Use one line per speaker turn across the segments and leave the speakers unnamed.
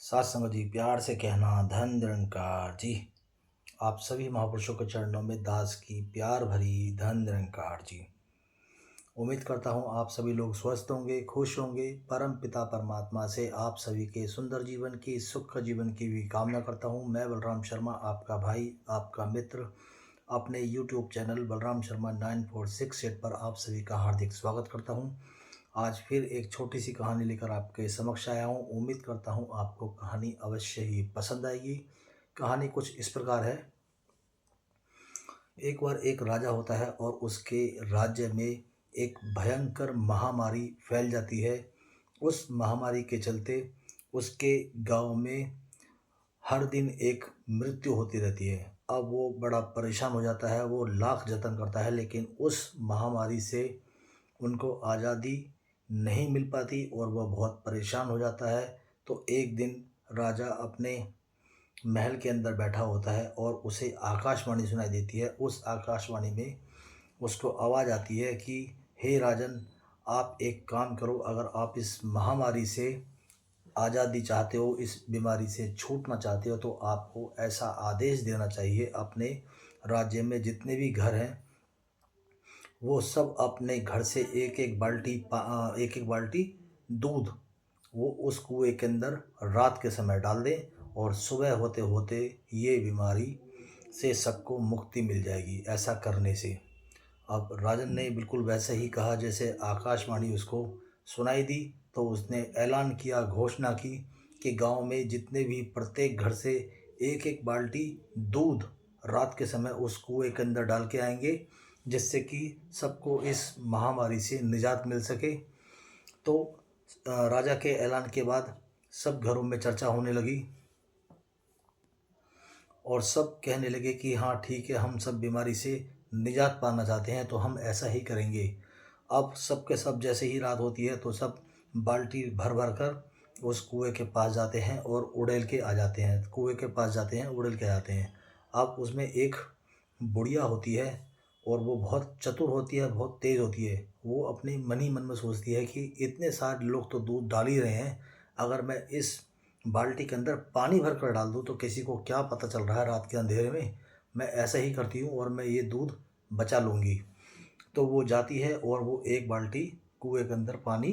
साथ संगत जी, प्यार से कहना धन निरंकार जी। आप सभी महापुरुषों के चरणों में दास की प्यार भरी धन निरंकार जी। उम्मीद करता हूँ आप सभी लोग स्वस्थ होंगे, खुश होंगे। परम पिता परमात्मा से आप सभी के सुंदर जीवन की, सुख जीवन की भी कामना करता हूँ। मैं बलराम शर्मा, आपका भाई, आपका मित्र, अपने यूट्यूब चैनल बलराम शर्मा 9468 पर आप सभी का हार्दिक स्वागत करता हूँ। आज फिर एक छोटी सी कहानी लेकर आपके समक्ष आया हूँ। उम्मीद करता हूँ आपको कहानी अवश्य ही पसंद आएगी। कहानी कुछ इस प्रकार है। एक बार एक राजा होता है और उसके राज्य में एक भयंकर महामारी फैल जाती है। उस महामारी के चलते उसके गांव में हर दिन एक मृत्यु होती रहती है। अब वो बड़ा परेशान हो जाता है, वो लाख जतन करता है, लेकिन उस महामारी से उनको आज़ादी नहीं मिल पाती और वह बहुत परेशान हो जाता है। तो एक दिन राजा अपने महल के अंदर बैठा होता है और उसे आकाशवाणी सुनाई देती है। उस आकाशवाणी में उसको आवाज़ आती है कि हे राजन, आप एक काम करो, अगर आप इस महामारी से आज़ादी चाहते हो, इस बीमारी से छूटना चाहते हो, तो आपको ऐसा आदेश देना चाहिए अपने राज्य में जितने भी घर हैं वो सब अपने घर से एक एक बाल्टी दूध वो उस कुएं के अंदर रात के समय डाल दें और सुबह होते होते ये बीमारी से सबको मुक्ति मिल जाएगी ऐसा करने से। अब राजन ने बिल्कुल वैसे ही कहा जैसे आकाशवाणी उसको सुनाई दी। तो उसने ऐलान किया, घोषणा की कि गांव में जितने भी प्रत्येक घर से एक एक बाल्टी दूध रात के समय उस कुएं के अंदर डाल के आएंगे, जिससे कि सबको इस महामारी से निजात मिल सके। तो राजा के ऐलान के बाद सब घरों में चर्चा होने लगी और सब कहने लगे कि हाँ ठीक है, हम सब बीमारी से निजात पाना चाहते हैं तो हम ऐसा ही करेंगे। अब सब के सब जैसे ही रात होती है तो सब बाल्टी भर भर कर उस कुएं के पास जाते हैं और उड़ेल के आ जाते हैं, कुएं के पास जाते हैं, उड़ेल के आ जाते हैं। अब उसमें एक बुढ़िया होती है और वो बहुत चतुर होती है, बहुत तेज़ होती है। वो अपने मन ही मन में सोचती है कि इतने सारे लोग तो दूध डाल ही रहे हैं, अगर मैं इस बाल्टी के अंदर पानी भर कर डाल दूँ तो किसी को क्या पता चल रहा है रात के अंधेरे में। मैं ऐसा ही करती हूँ और मैं ये दूध बचा लूँगी। तो वो जाती है और वो एक बाल्टी कुएं के अंदर पानी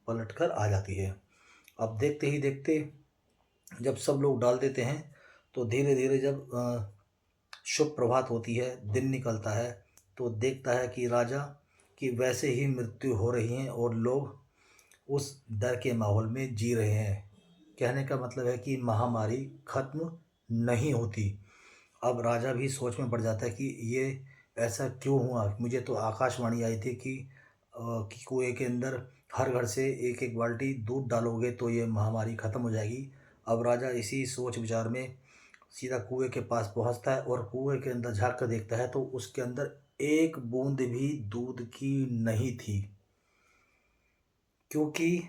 पलट कर आ जाती है। अब देखते ही देखते जब सब लोग डाल देते हैं तो धीरे धीरे जब शुभ प्रभात होती है, दिन निकलता है, तो देखता है कि राजा की वैसे ही मृत्यु हो रही है और लोग उस डर के माहौल में जी रहे हैं। कहने का मतलब है कि महामारी खत्म नहीं होती। अब राजा भी सोच में पड़ जाता है कि ये ऐसा क्यों हुआ। मुझे तो आकाशवाणी आई थी कि कुएं के अंदर हर घर से एक एक बाल्टी दूध डालोगे तो ये महामारी खत्म हो जाएगी। अब राजा इसी सोच विचार में सीधा कुएं के पास पहुंचता है और कुएं के अंदर झांक कर देखता है तो उसके अंदर एक बूंद भी दूध की नहीं थी। क्योंकि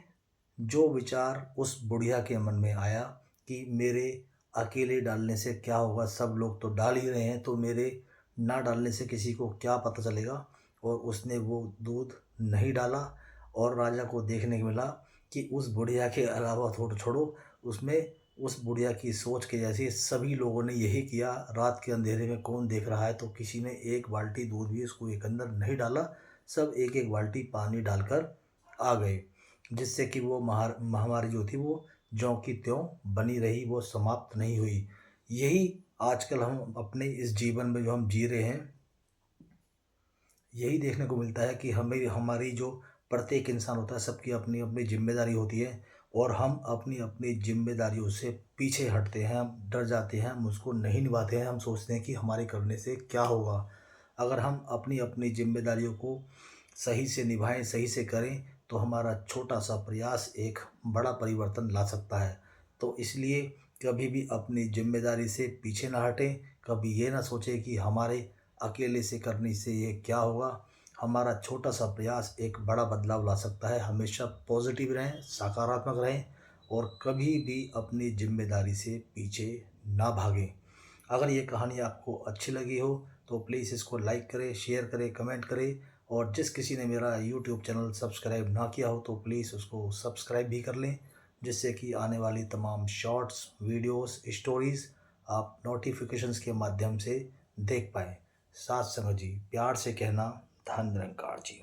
जो विचार उस बुढ़िया के मन में आया कि मेरे अकेले डालने से क्या होगा, सब लोग तो डाल ही रहे हैं, तो मेरे ना डालने से किसी को क्या पता चलेगा। और उसने वो दूध नहीं डाला और राजा को देखने को मिला कि उस बुढ़िया के अलावा थोड़ा छोड़ो, उसमें उस बुढ़िया की सोच के जैसे सभी लोगों ने यही किया। रात के अंधेरे में कौन देख रहा है, तो किसी ने एक बाल्टी दूध भी उसको एक अंदर नहीं डाला। सब एक एक बाल्टी पानी डालकर आ गए, जिससे कि वो महामारी जो थी वो ज्यों की त्यों बनी रही, वो समाप्त नहीं हुई। यही आजकल हम अपने इस जीवन में जो हम जी रहे हैं, यही देखने को मिलता है कि हमें हमारी जो प्रत्येक इंसान होता है सबकी अपनी अपनी जिम्मेदारी होती है और हम अपनी अपनी जिम्मेदारियों से पीछे हटते हैं, हम डर जाते हैं, हम उसको नहीं निभाते हैं। हम सोचते हैं कि हमारे करने से क्या होगा। अगर हम अपनी अपनी जिम्मेदारियों को सही से निभाएं, सही से करें, तो हमारा छोटा सा प्रयास एक बड़ा परिवर्तन ला सकता है। तो इसलिए कभी भी अपनी जिम्मेदारी से पीछे ना हटें। कभी ये ना सोचें कि हमारे अकेले से करने से ये क्या होगा। हमारा छोटा सा प्रयास एक बड़ा बदलाव ला सकता है। हमेशा पॉजिटिव रहें, सकारात्मक रहें और कभी भी अपनी जिम्मेदारी से पीछे ना भागें। अगर ये कहानी आपको अच्छी लगी हो तो प्लीज़ इसको लाइक करें, शेयर करें, कमेंट करें। और जिस किसी ने मेरा यूट्यूब चैनल सब्सक्राइब ना किया हो तो प्लीज़ उसको सब्सक्राइब भी कर लें, जिससे कि आने वाली तमाम शॉर्ट्स, वीडियोस, स्टोरीज़ आप नोटिफिकेशंस के माध्यम से देख पाएँ। साथ संगत जी, प्यार से कहना धन निरंकार जी।